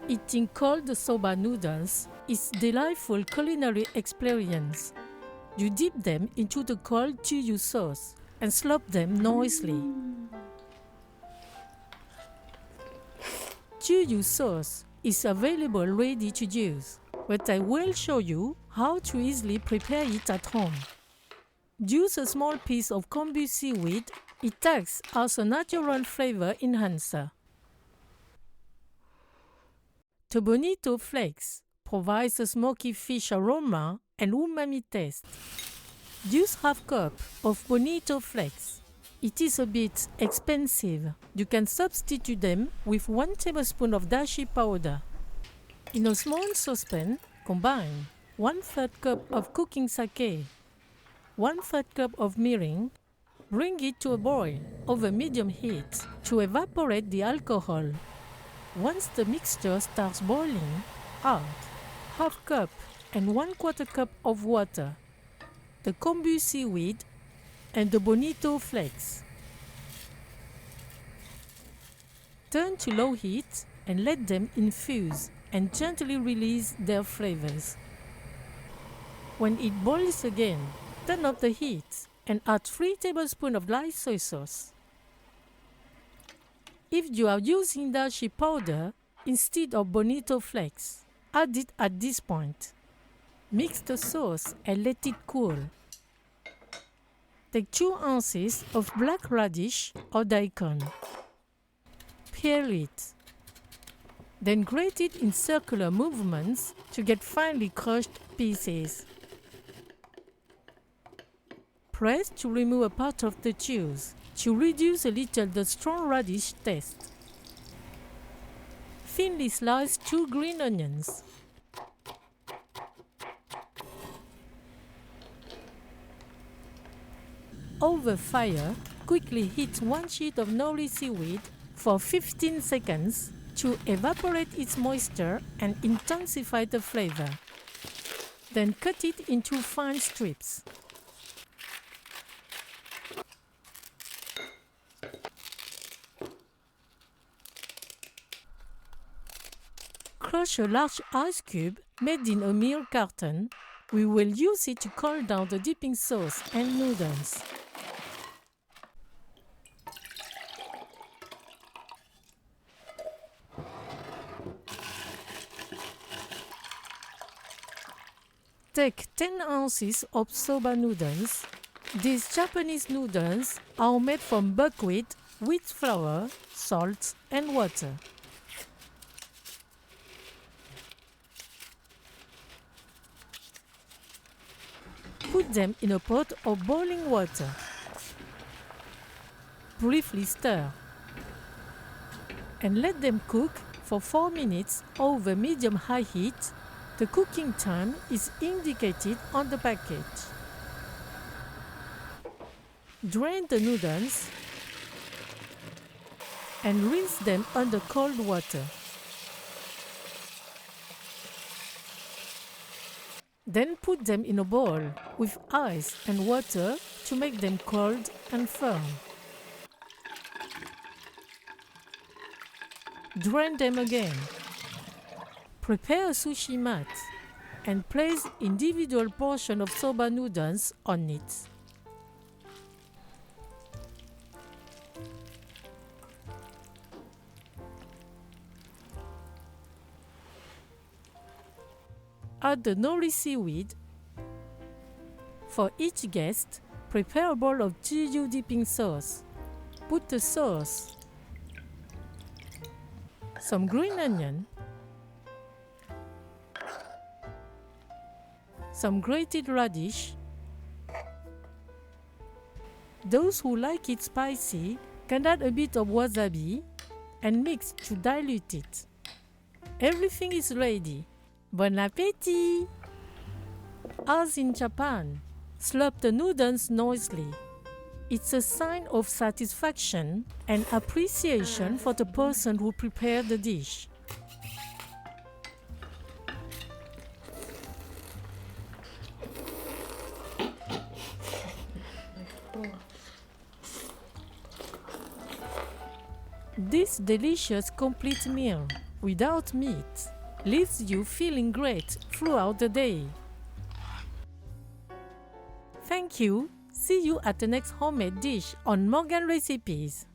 Eating cold soba noodles is a delightful culinary experience. You dip them into the cold Tsuyu sauce and slurp them noisily. Tsuyu sauce is available ready to use, but I will show you how to easily prepare it at home. Use a small piece of kombu seaweed. It acts as a natural flavor enhancer. The bonito flakes provides a smoky fish aroma and umami taste. Use half cup of bonito flakes. It is a bit expensive. You can substitute them with 1 tablespoon of dashi powder. In a small saucepan, combine 1/3 cup of cooking sake, 1/3 cup of mirin. Bring it to a boil over medium heat to evaporate the alcohol. Once the mixture starts boiling, add half cup and 1/4 cup of water, the kombu seaweed, and the bonito flakes. Turn to low heat and let them infuse and gently release their flavors. When it boils again, turn up the heat and add 3 tablespoons of light soy sauce. If you are using dashi powder instead of bonito flakes, add it at this point. Mix the sauce and let it cool. Take 2 ounces of black radish or daikon. Peel it. Then grate it in circular movements to get finely crushed pieces. Press to remove a part of the juice to reduce a little the strong radish taste. Thinly slice 2 green onions. Over fire, quickly heat 1 sheet of nori seaweed for 15 seconds to evaporate its moisture and intensify the flavor. Then cut it into fine strips. Crush a large ice cube made in a milk carton. We will use it to cool down the dipping sauce and noodles. Take 10 ounces of soba noodles. These Japanese noodles are made from buckwheat, wheat flour, salt, and water. Put them in a pot of boiling water. Briefly stir and let them cook for 4 minutes over medium-high heat. The cooking time is indicated on the package. Drain the noodles and rinse them under cold water. Then put them in a bowl with ice and water to make them cold and firm. Drain them again. Prepare a sushi mat and place individual portions of soba noodles on it. Add the nori seaweed. For each guest, prepare a bowl of tsuyu dipping sauce. Put the sauce, some green onion, some grated radish. Those who like it spicy can add a bit of wasabi and mix to dilute it. Everything is ready. Bon appétit! As in Japan, slurp the noodles noisily. It's a sign of satisfaction and appreciation for the person who prepared the dish. This delicious complete meal without meat leaves you feeling great throughout the day. Thank you. See you at the next homemade dish on Morgan Recipes.